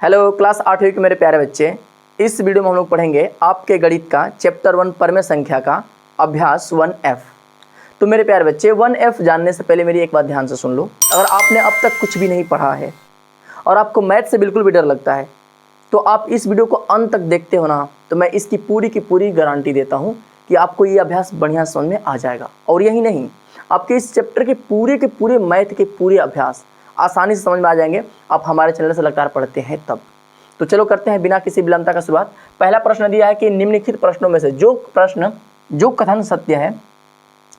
Hello class 8वीं के मेरे प्यारे बच्चे, इस वीडियो में हम लोग पढ़ेंगे आपके गणित का चैप्टर 1 परमेय संख्या का अभ्यास 1F। तो मेरे प्यारे बच्चे 1F जानने से पहले मेरी एक बात ध्यान से सुन लो। अगर आपने अब तक कुछ भी नहीं पढ़ा है और आपको मैथ से बिल्कुल भी डर लगता है तो आप इस वीडियो को अंत तक देखते हो ना, तो मैं इसकी पूरी की पूरी गारंटी देता हूँ कि आपको ये अभ्यास बढ़िया समझ में आ जाएगा। और यही नहीं, आपके इस चैप्टर के पूरे मैथ के पूरे अभ्यास आसानी से समझ में आ जाएंगे। आप हमारे चैनल से लगातार पढ़ते हैं तब। तो चलो करते हैं बिना किसी विलंबता का शुरुआत। पहला प्रश्न दिया है कि निम्नलिखित प्रश्नों में से जो कथन सत्य है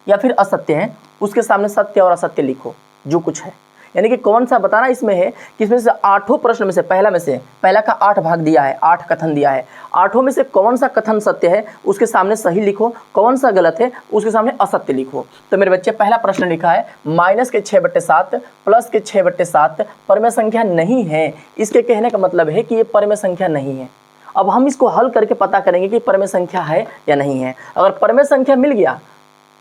या फिर असत्य है उसके सामने सत्य और असत्य लिखो। जो कुछ है यानी कि कौन सा बताना इसमें है कि इसमें से 8 प्रश्न में से पहला का 8 भाग दिया है, 8 कथन दिया है। 8 में से कौन सा कथन सत्य है उसके सामने सही लिखो, कौन सा गलत है उसके सामने असत्य लिखो। तो मेरे बच्चे पहला प्रश्न लिखा है -6/7 +6/7 परमेय संख्या नहीं है। इसके कहने का मतलब है कि ये परमेय संख्या नहीं है। अब हम इसको हल करके पता करेंगे कि परमेय संख्या है या नहीं है। अगर परमेय संख्या मिल गया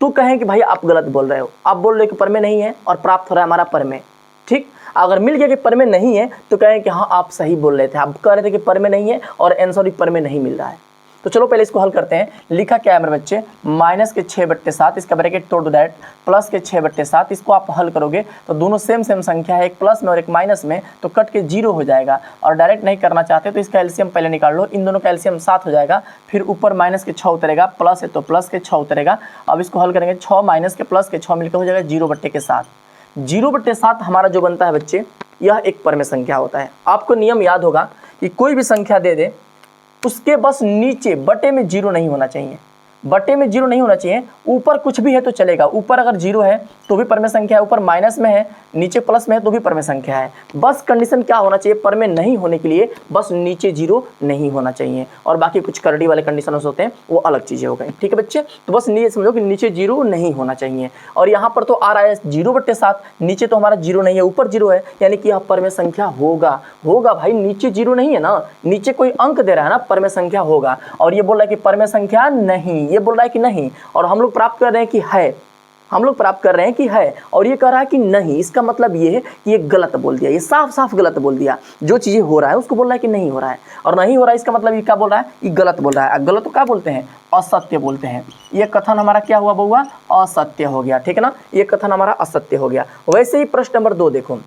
तो कहें कि भाई आप गलत बोल रहे हो, आप बोल रहे हो कि परमेय नहीं है और प्राप्त हो रहा है हमारा परमेय। ठीक, अगर मिल गया कि परमेय नहीं है तो कहें कि हाँ आप सही बोल रहे थे, आप कह रहे थे कि परमेय नहीं है और आंसर भी परमेय नहीं मिल रहा है। तो चलो पहले इसको हल करते हैं। लिखा क्या है मेरे बच्चे, -6/7 इसका ब्रैकेट तोड़ दो डायरेक्ट, +6/7 इसको आप हल करोगे तो दोनों सेम संख्या है, एक प्लस में और एक माइनस में, तो कट के 0 हो जाएगा। और डायरेक्ट नहीं करना चाहते तो इसका एलसीएम पहले निकाल लो। इन दोनों का एलसीएम 7 हो जाएगा, फिर ऊपर -6 उतरेगा, प्लस है तो +6 उतरेगा। अब इसको हल करेंगे, 6 -+6 मिलकर हो जाएगा 0/7। 0/7 हमारा जो बनता है बच्चे, यह एक परमेय संख्या होता है। आपको नियम याद होगा कि कोई भी संख्या दे दे उसके बस नीचे बटे में 0 नहीं होना चाहिए, बटे में 0 नहीं होना चाहिए। ऊपर कुछ भी है तो चलेगा, ऊपर अगर 0 है तो भी परमेय संख्या है, ऊपर माइनस में है, नीचे प्लस में है तो भी परमेय संख्या है। बस कंडीशन क्या होना चाहिए परमेय नहीं होने के लिए, बस नीचे 0 नहीं होना चाहिए। और बाकी कुछ करड़ी वाले कंडीशन होते हैं वो अलग चीज़ें हो गई। ठीक है बच्चे, तो बस ये समझो कि नीचे 0 नहीं होना चाहिए। और यहाँ पर तो आ रहा है 0/7, नीचे तो हमारा 0 नहीं है, ऊपर 0 है, यानी कि यह परमेय संख्या होगा भाई। नीचे 0 नहीं है ना, नीचे कोई अंक दे रहा है ना, परमेय संख्या होगा। और ये बोल रहा है कि परमेय संख्या नहीं, ये बोल रहा है कि नहीं, और हम लोग प्राप्त कर रहे हैं कि है, हम लोग प्राप्त कर रहे हैं कि है, और ये कह रहा है कि नहीं। इसका मतलब ये है कि ये गलत बोल दिया, ये साफ साफ गलत बोल दिया। जो चीज़ें हो रहा है उसको बोल रहा है कि नहीं हो रहा है, और नहीं हो रहा है इसका मतलब ये क्या बोल रहा है, ये गलत बोल रहा है। गलत तो क्या बोलते हैं, असत्य बोलते हैं। ये कथन हमारा क्या हुआ बउआ, असत्य हो गया। ठीक है ना, ये कथन हमारा असत्य हो गया। वैसे ही प्रश्न नंबर 2 देखो,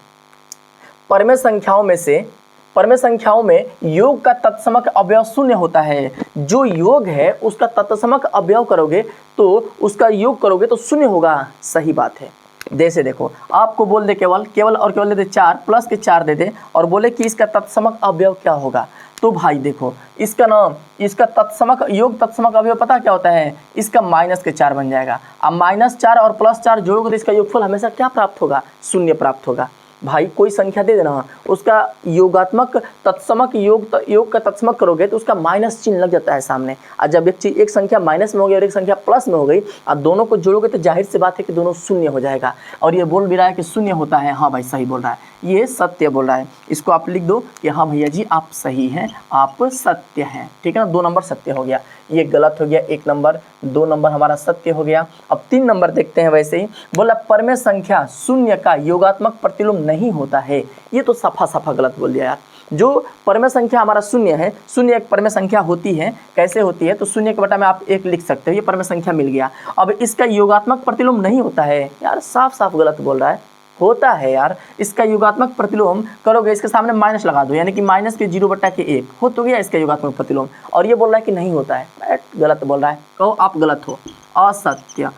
परमेय संख्याओं में योग का तत्समक अवयव 0 होता है। जो योग है उसका तत्समक अवयव करोगे तो उसका योग करोगे तो 0 होगा। सही बात है। जैसे देखो, आपको बोल दे केवल दे दे 4 प्लस के 4 दे दे और बोले कि इसका तत्समक अवयव क्या होगा, तो भाई देखो इसका तत्समक योग तत्समक अवयव पता क्या होता है, इसका -4 बन जाएगा। अब -4 और +4 जोड़ोगे तो इसका योगफल हमेशा क्या प्राप्त होगा, 0 प्राप्त होगा। भाई कोई संख्या दे देना, उसका योगात्मक तत्समक योग का तत्समक करोगे तो उसका माइनस चिन्ह लग जाता है सामने। और जब एक संख्या माइनस में हो गई और एक संख्या प्लस में हो गई, अब दोनों को जोड़ोगे तो जाहिर सी बात है कि दोनों 0 हो जाएगा। और ये बोल भी रहा है कि 0 होता है, हाँ भाई सही बोल रहा है, ये सत्य बोल रहा है। इसको आप लिख दो कि हाँ भैया जी आप सही हैं, आप सत्य हैं। ठीक है ना, 2 नंबर सत्य हो गया, ये गलत हो गया 1 नंबर, 2 नंबर हमारा सत्य हो गया। अब 3 नंबर देखते हैं। वैसे ही बोला परमेय संख्या 0 का योगात्मक प्रतिलोम नहीं होता है। ये तो सफा गलत बोल दिया यार। जो परमेय संख्या हमारा 0 है, 0 एक परमेय संख्या होती है। कैसे होती है, तो 0 के बटा में आप 1 लिख सकते हो, ये परमेय संख्या मिल गया। अब इसका योगात्मक प्रतिलोम नहीं होता है, यार साफ गलत बोल रहा है। होता है यार, इसका योगात्मक प्रतिलोम करोगे, इसके सामने माइनस लगा दो, यानी कि -0/1 हो तो गया इसका योगात्मक प्रतिलोम। और ये बोल रहा है कि नहीं होता है, गलत बोल रहा है। कहो आप गलत हो, असत्य।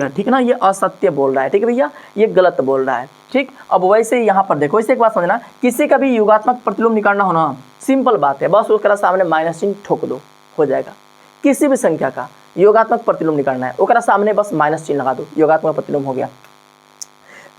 ठीक है ना, ये असत्य बोल रहा है। ठीक है भैया, ये गलत बोल रहा है। ठीक, अब वैसे ही यहाँ पर देखो, इसे एक बात समझना, किसी का भी योगात्मक प्रतिलोम निकालना हो ना, सिंपल बात है, बस उसका सामने माइनस चिन्ह ठोक दो, हो जाएगा। किसी भी संख्या का योगात्मक प्रतिलोम निकालना है, उसका सामने बस माइनस चिन्ह लगा दो, योगात्मक प्रतिलोम हो गया।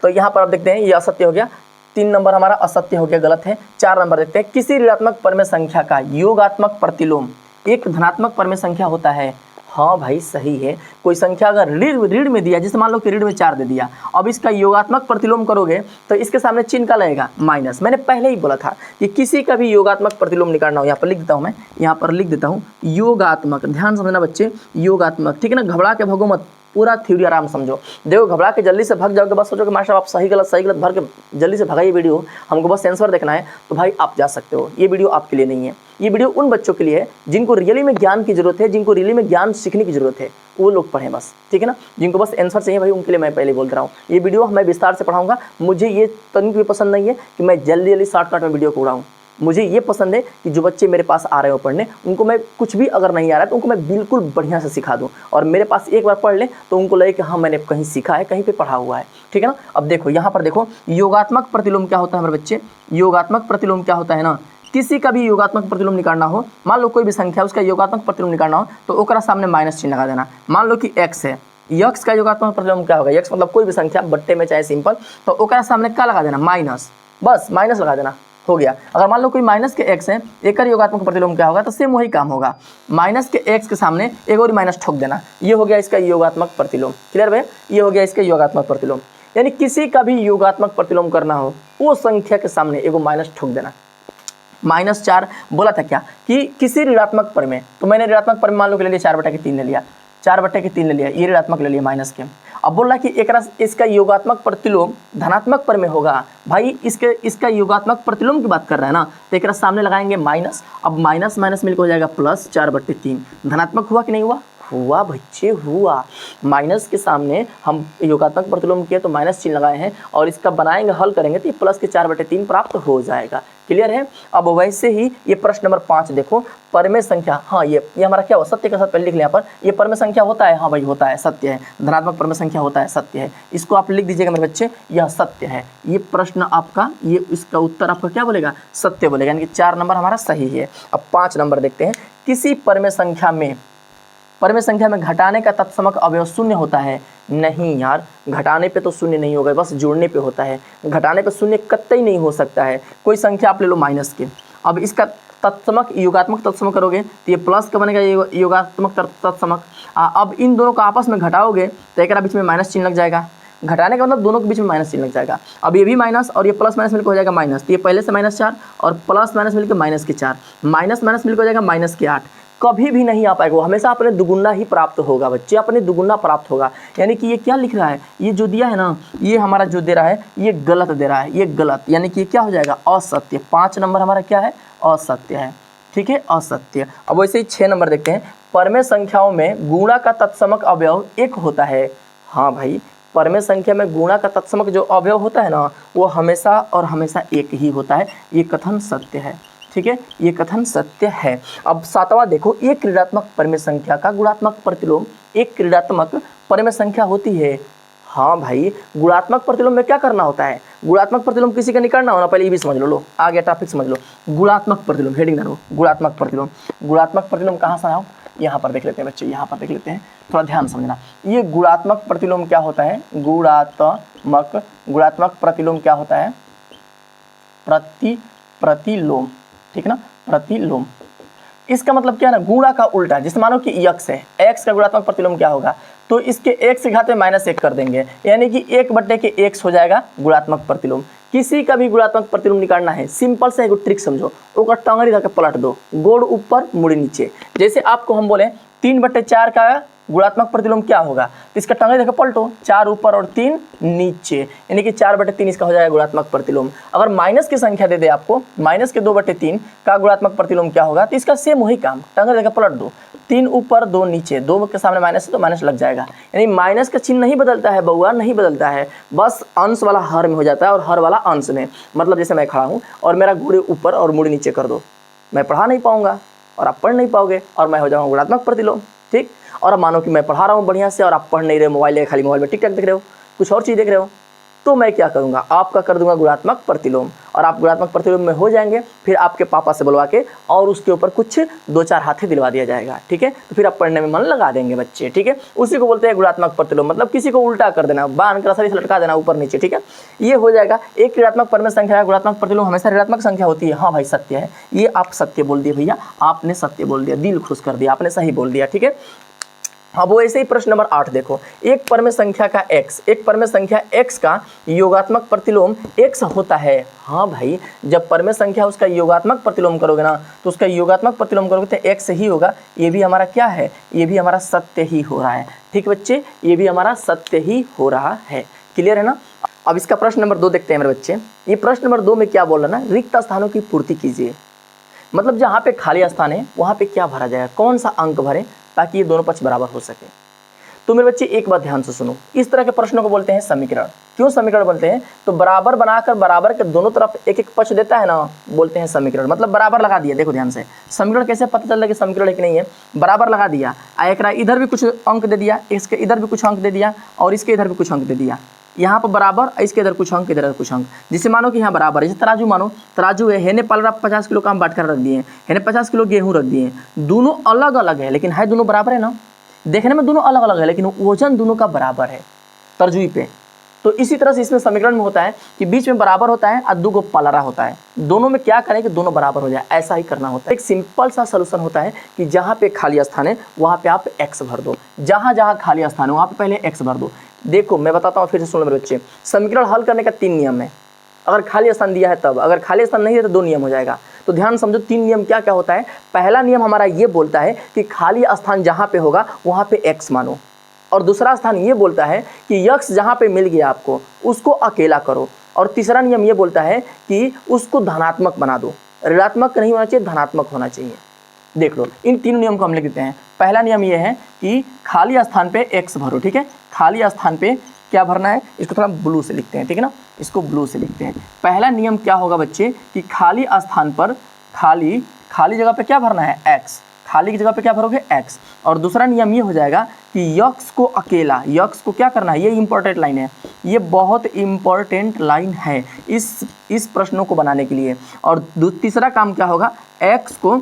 तो यहाँ पर आप देखते हैं ये असत्य हो गया, 3 नंबर हमारा असत्य हो गया, गलत है। 4 नंबर देखते हैं, किसी ऋणात्मक परमेय संख्या का योगात्मक प्रतिलोम एक धनात्मक परमेय संख्या होता है। हाँ भाई सही है। कोई संख्या अगर ऋण में दिया, जैसे मान लो कि ऋण में 4 दे दिया, अब इसका योगात्मक प्रतिलोम करोगे तो इसके सामने चिन्ह का लगेगा माइनस। मैंने पहले ही बोला था कि किसी का भी योगात्मक प्रतिलोम निकालना हो, यहाँ पर लिख देता हूँ मैं, यहाँ पर लिख देता हूँ योगात्मक, ध्यान समझना बच्चे, योगात्मक। ठीक है ना, घबरा के भगो मत, पूरा थ्योरी आराम समझो। देखो घबरा के जल्दी से भाग जाओगे, बस सोचो कि मास्टर आप सही गलत भर के जल्दी से भगाइए वीडियो, हमको बस आंसर देखना है, तो भाई आप जा सकते हो। ये वीडियो आपके लिए नहीं है, ये वीडियो उन बच्चों के लिए है जिनको रियली में ज्ञान की जरूरत है, जिनको रियली में ज्ञान सीखने की जरूरत है, वो लोग पढ़ें बस, ठीक है ना। जिनको बस आंसर चाहिए भाई, उनके लिए मैं पहले बोल रहा हूँ, ये वीडियो मैं विस्तार से पढ़ाऊंगा। मुझे ये तनिक भी पसंद नहीं है कि मैं जल्दी शॉर्टकट में वीडियो को उड़ाऊँ। मुझे ये पसंद है कि जो बच्चे मेरे पास आ रहे हो पढ़ने, उनको मैं कुछ भी अगर नहीं आ रहा है तो उनको मैं बिल्कुल बढ़िया से सिखा दूं, और मेरे पास एक बार पढ़ लें तो उनको लगे कि हाँ मैंने कहीं सीखा है, कहीं पे पढ़ा हुआ है, ठीक है ना। अब देखो यहाँ पर देखो, योगात्मक प्रतिलोम क्या होता है मेरे बच्चे, योगात्मक प्रतिलोम क्या होता है ना, किसी का भी योगात्मक प्रतिलोम निकालना हो, मान लो कोई भी संख्या उसका योगात्मक प्रतिलोम निकालना हो तो ओकरा सामने माइनस चिन्ह लगा देना। मान लो कि x है, x का योगात्मक प्रतिलोम क्या होगा, x मतलब कोई भी संख्या बट्टे में चाहे सिंपल, तो ओकरा सामने क्या लगा देना, माइनस, बस माइनस लगा देना, हो गया। अगर मान लो कोई माइनस के x है, एक योगात्मक प्रतिलोम क्या होगा, तो सेम वही काम होगा, माइनस के x के सामने एक और माइनस ठोक देना, ये हो गया इसका योगात्मक प्रतिलोम। क्लियर भैया, ये हो गया इसका योगात्मक प्रतिलोम। यानी किसी का भी योगात्मक प्रतिलोम करना हो, वो संख्या के सामने एगो माइनस ठोक देना। -4 बोला था क्या कि किसी ऋणात्मक पर में, तो मैंने ऋणात्मक पर में मान लो कि ले लिया 4/3 ले लिया, 4/3 ले लिया, ये ऋणात्मक ले लिया माइनस के। अब बोल रहा है कि इसका योगात्मक प्रतिलोम धनात्मक पर में होगा। भाई इसका योगात्मक प्रतिलोम की बात कर रहा है ना, तो एक सामने लगाएंगे माइनस, अब माइनस माइनस मिलकर हो जाएगा प्लस 4/3। धनात्मक हुआ कि नहीं हुआ, हुआ बच्चे हुआ। माइनस के सामने हम योगात्मक प्रतिलोम किए तो माइनस चिन्ह लगाए हैं, और इसका बनाएंगे हल करेंगे तो ये प्लस के 4/3 प्राप्त हो जाएगा। क्लियर है। अब वैसे ही ये प्रश्न नंबर 5 देखो, परमेय संख्या, हाँ ये हमारा क्या हुआ, सत्य के साथ पहले लिख लिया पर, ये परमेय संख्या होता है, हाँ भाई होता है, सत्य है। धनात्मक परमेय संख्या होता है, सत्य है। इसको आप लिख दीजिएगा मेरे बच्चे, यह सत्य है। ये प्रश्न आपका, ये इसका उत्तर आपका क्या बोलेगा, सत्य बोलेगा, यानी कि 4 नंबर हमारा सही है। अब 5 नंबर देखते हैं, किसी परमेय संख्या में घटाने का तत्समक अवयव शून्य होता है। नहीं यार, घटाने पे तो शून्य नहीं होगा, बस जोड़ने पे होता है। घटाने पे शून्य कतई नहीं हो सकता है। कोई संख्या आप ले लो माइनस के, अब इसका तत्समक योगात्मक तत्समक करोगे तो ये प्लस का बनेगा, योगात्मक तत्समक। अब इन दोनों को आपस में घटाओगे तो एक बीच में माइनस चिन्ह लग जाएगा। घटाने का मतलब दोनों के बीच में माइनस चिन्ह लग जाएगा। अब ये भी माइनस और ये प्लस माइनस मिलकर हो जाएगा माइनस, तो ये पहले से -4 और प्लस माइनस मिलकर -4, माइनस माइनस मिलकर हो जाएगा -8। कभी भी नहीं आ पाएगा, वो हमेशा अपने दुगुना ही प्राप्त होगा बच्चे, अपने दुगुना प्राप्त होगा। यानी कि ये क्या लिख रहा है, ये जो दिया है ना, ये हमारा जो दे रहा है ये गलत दे रहा है, ये गलत, यानी कि ये क्या हो जाएगा, असत्य। 5 नंबर हमारा क्या है, असत्य है, ठीक है, असत्य। अब वैसे ही 6 नंबर देखते हैं, परमेय संख्याओं में गुणा का तत्समक अवयव 1 होता है। हाँ भाई, परमेय संख्या में गुणा का तत्समक जो अवयव होता है ना, वो हमेशा और हमेशा 1 ही होता है। ये कथन सत्य है, ठीक है, ये कथन सत्य है। अब 7वां देखो, एक ऋणात्मक परमेय संख्या का गुणात्मक प्रतिलोम एक ऋणात्मक परमेय संख्या होती है। हाँ भाई, गुणात्मक प्रतिलोम में क्या करना होता है, गुणात्मक प्रतिलोम किसी का निकालना हो ना, पहले ये भी समझ लो, आ गया टॉपिक समझ लो। गुणात्मक प्रतिलोम, हेडिंग डालो, गुणात्मक प्रतिलोम। गुणात्मक प्रतिलोम कहाँ से आओ, यहाँ पर देख लेते हैं बच्चे, यहाँ पर देख लेते हैं, थोड़ा ध्यान समझना। ये गुणात्मक प्रतिलोम क्या होता है, गुणात्मक प्रतिलोम क्या होता है, प्रतिलोम, ठीक है ना, प्रतिलोम। इसका मतलब क्या है ना, गुणा का उल्टा। जैसे मानो कि x है, x का गुणात्मक प्रतिलोम क्या होगा, तो इसके x से घात में -1 कर देंगे, यानी कि 1/x हो जाएगा गुणात्मक प्रतिलोम। किसी का भी गुणात्मक प्रतिलोम निकालना है, सिंपल से एक ट्रिक समझो, ओकर टंगरी रख के पलट दो, गोड़ ऊपर मुड़ी नीचे। जैसे आपको हम बोले 3/4 का गुणात्मक प्रतिलोम क्या होगा, तो इसका टंगरी देखो पलटो, 4 ऊपर और 3 नीचे, यानी कि 4/3 इसका हो जाएगा गुणात्मक प्रतिलोम। अगर माइनस की संख्या दे दे आपको, माइनस के 2/3 का गुणात्मक प्रतिलोम क्या होगा, तो इसका सेम वही काम, टंगरी देखो पलट दो, 3 ऊपर 2 नीचे, 2 के सामने माइनस है तो माइनस लग जाएगा। यानी माइनस का चिन्ह नहीं बदलता है बउआ, नहीं बदलता है, बस अंश वाला हर में हो जाता है और हर वाला अंश में। मतलब जैसे मैं खड़ा हूँ और मेरा गुड़े ऊपर और मुड़ी नीचे कर दो, मैं पढ़ा नहीं पाऊंगा और आप पढ़ नहीं पाओगे और मैं हो जाऊँगा गुणात्मक प्रतिलोम, ठीक। और अब मानो कि मैं पढ़ा रहा हूँ बढ़िया से और आप पढ़ नहीं रहे, मोबाइल खाली मोबाइल में टिकटॉक देख रहे हो, कुछ और चीज़ देख रहे हो, तो मैं क्या करूँगा, आपका कर दूंगा गुणात्मक प्रतिलोम। और आप गुणात्मक प्रतिलोम में हो जाएंगे, फिर आपके पापा से बुलवा के और उसके ऊपर कुछ 2-4 हाथे दिलवा दिया जाएगा, ठीक है। तो फिर आप पढ़ने में मन लगा देंगे बच्चे, ठीक है। उसी को बोलते हैं गुणात्मक प्रतिलोम, मतलब किसी को उल्टा कर देना, बांध कर सही से लटका देना ऊपर नीचे, ठीक है। ये हो जाएगा एक ऋणात्मक परमेय संख्या है, गुणात्मक प्रतिलोम हमेशा ऋणात्मक संख्या होती है। हाँ भाई सत्य है, ये आप सत्य बोल दिए भैया, आपने सत्य बोल दिया, दिल खुश कर दिया, आपने सही बोल दिया, ठीक है। अब वो ऐसे ही प्रश्न नंबर 8 देखो, एक परमेय संख्या का x, एक परमेय संख्या x का योगात्मक प्रतिलोम x होता है। हाँ भाई, जब परमेय संख्या उसका योगात्मक प्रतिलोम करोगे ना, तो उसका योगात्मक प्रतिलोम करोगे तो x ही होगा। ये भी हमारा क्या है, ये भी हमारा सत्य ही हो रहा है। ठीक बच्चे, ये भी हमारा सत्य ही हो रहा है। क्लियर है ना। अब इसका प्रश्न नंबर 2 देखते हैं मेरे बच्चे। ये प्रश्न नंबर 2 में क्या बोल रहा है ना, रिक्त स्थानों की पूर्ति कीजिए। मतलब जहाँ पे खाली स्थान है वहाँ पे क्या भरा जाएगा, कौन सा अंक भरें ताकि ये दोनों पक्ष बराबर हो सके। तो मेरे बच्चे एक बात ध्यान से सुनो, इस तरह के प्रश्नों को बोलते हैं समीकरण। क्यों समीकरण बोलते हैं, तो बराबर बनाकर बराबर के दोनों तरफ एक एक पक्ष देता है ना, बोलते हैं समीकरण। मतलब बराबर लगा दिया, देखो ध्यान से, समीकरण कैसे पता चल रहा है कि समीकरण है कि नहीं है, बराबर लगा दिया, एक इधर भी कुछ अंक दे दिया, इसके इधर भी कुछ अंक दे दिया, और इसके इधर भी कुछ अंक दे दिया। यहाँ पर बराबर, इसके इधर कुछ अंक, इधर कुछ अंक। जिसे मानो कि यहाँ बराबर, जैसे तराजू मानो, तराजू है, हेने पलरा 50 किलो का हम बांट कर रख दिए, हेने 50 किलो गेहूँ रख दिए। दोनों अलग अलग है लेकिन है दोनों बराबर है ना, देखने में दोनों अलग अलग है लेकिन वजन दोनों का बराबर है तरजुई पे। तो इसी तरह से इसमें समीकरण में होता है कि बीच में बराबर होता है और दो को पलरा होता है, दोनों में क्या करें कि दोनों बराबर हो जाए, ऐसा ही करना होता है। एक सिंपल सा सलूशन होता है कि जहाँ पे खाली स्थान है वहाँ पे आप x भर दो, जहाँ जहाँ खाली स्थान है वहाँ पे पहले x भर दो। देखो मैं बताता हूँ फिर से, सुनो मेरे बच्चे, समीकरण हल करने का 3 नियम है। अगर खाली स्थान दिया है तब, अगर खाली स्थान नहीं है तो 2 नियम हो जाएगा। तो ध्यान समझो 3 नियम क्या क्या होता है। पहला नियम हमारा ये बोलता है कि खाली स्थान जहाँ पे होगा वहाँ पे x मानो, और दूसरा स्थान ये बोलता है कि यक्स जहाँ पे मिल गया आपको उसको अकेला करो, और तीसरा नियम ये बोलता है कि उसको धनात्मक बना दो, ऋणात्मक नहीं होना चाहिए, धनात्मक होना चाहिए। देख लो इन 3 नियम को हम लिख देते हैं। पहला नियम ये है कि खाली स्थान पे x भरो, ठीक है, खाली स्थान पे क्या भरना है, इसको थोड़ा ब्लू से लिखते हैं, ठीक है ना, इसको ब्लू से लिखते हैं। पहला नियम क्या होगा बच्चे कि खाली स्थान पर खाली जगह पे क्या भरना है, x, खाली की जगह पे क्या भरोगे x। और दूसरा नियम ये हो जाएगा कि यक्स को अकेला, यक्स को क्या करना है, ये इंपॉर्टेंट लाइन है, ये बहुत इंपॉर्टेंट लाइन है इस प्रश्नों को बनाने के लिए। और तीसरा काम क्या होगा, x को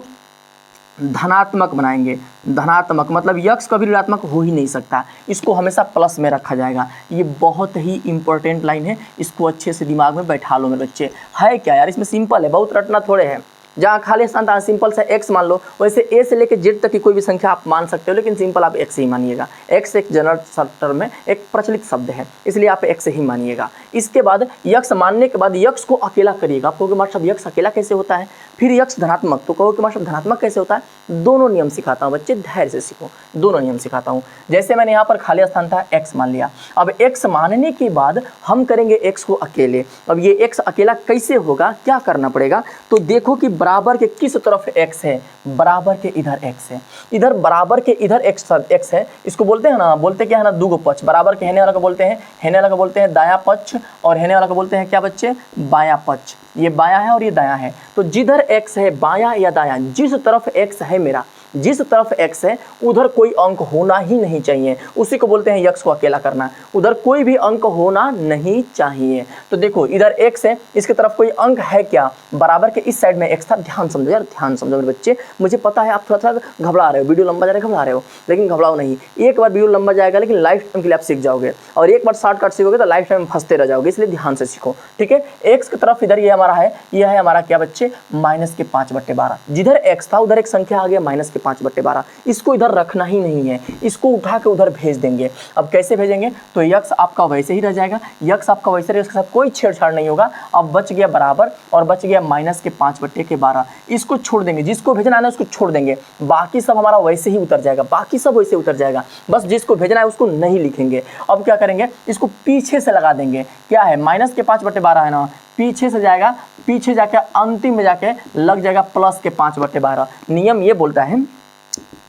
धनात्मक बनाएंगे। धनात्मक मतलब यक्स कभी ऋणात्मक हो ही नहीं सकता, इसको हमेशा प्लस में रखा जाएगा। ये बहुत ही इंपॉर्टेंट लाइन है, इसको अच्छे से दिमाग में बैठा लो मेरे बच्चे। है क्या यार, इसमें सिंपल है, बहुत रटना थोड़े है। जहाँ खाली स्थान था सिंपल सा x मान लो, वैसे a से लेकर z तक की कोई भी संख्या आप मान सकते हो, लेकिन सिंपल आप x ही मानिएगा। x एक जनरल टर्म में एक प्रचलित शब्द है, इसलिए आप x ही मानिएगा। इसके बाद यक्स मानने के बाद यक्स को अकेला करिएगा। आप कहोगे मास्टर यक्स अकेला कैसे होता है, फिर यक्स धनात्मक, तो कहोगे मास्टर धनात्मक कैसे होता है। दोनों नियम सिखाता हूँ बच्चे, धैर्य से सीखो, दोनों नियम सिखाता हूँ। जैसे मैंने यहाँ पर खाली स्थान था x मान लिया, अब x मानने के बाद हम करेंगे x को अकेले। अब ये x अकेला कैसे होगा, क्या करना पड़ेगा, तो देखो कि बराबर के किस तरफ x है, बराबर के इधर x है, इधर बराबर के इधर x है। इसको बोलते हैं ना, बोलते क्या है ना, दो पक्ष, बराबर के हेने वाला को बोलते हैं, हेने वाला को बोलते हैं दाया पक्ष, और हेने वाला को बोलते हैं क्या बच्चे, बाया पक्ष। ये बाया है और ये दाया है, तो जिधर x है बाया या दाया, जिस तरफ x है मेरा, जिस तरफ x है उधर कोई अंक होना ही नहीं चाहिए, उसी को बोलते हैं यक्स को अकेला करना। उधर कोई भी अंक होना नहीं चाहिए। तो देखो इधर x है, इसके तरफ कोई अंक है क्या, बराबर के इस साइड में x था। ध्यान समझो यार, ध्यान समझो मेरे बच्चे, मुझे पता है आप थोड़ा घबरा रहे हो, वीडियो लंबा जा रहा है घबरा रहे हो, लेकिन घबराओ नहीं। एक बार वीडियो लंबा जाएगा लेकिन लाइफ टाइम के लिए आप सीख जाओगे, और एक बार शॉर्टकट सीखोगे तो लाइफ टाइम फंसते रह जाओगे, इसलिए ध्यान से सीखो, ठीक है। x की तरफ इधर ये हमारा है, यह है हमारा क्या बच्चे, -5/12। जिधर x था उधर एक संख्या आ गया -5/12, इसको इधर रखना ही नहीं है, इसको उठा के उधर भेज देंगे। अब कैसे भेजेंगे, तो यक्स आपका वैसे ही रह जाएगा, यक्स आपका वैसे रहेगा, इसके साथ कोई छेड़छाड़ नहीं होगा। अब बच गया बराबर और बच गया -5/12। इसको छोड़ देंगे, जिसको भेजना है ना उसको छोड़ देंगे, बाकी सब हमारा वैसे ही उतर जाएगा, बाकी सब वैसे उतर जाएगा, बस जिसको भेजना है उसको नहीं लिखेंगे। अब क्या करेंगे, इसको पीछे से लगा देंगे, क्या है -5/12 है ना, पीछे से जाएगा, पीछे जाके अंतिम में जाके लग जाएगा +5/12। नियम ये बोलता है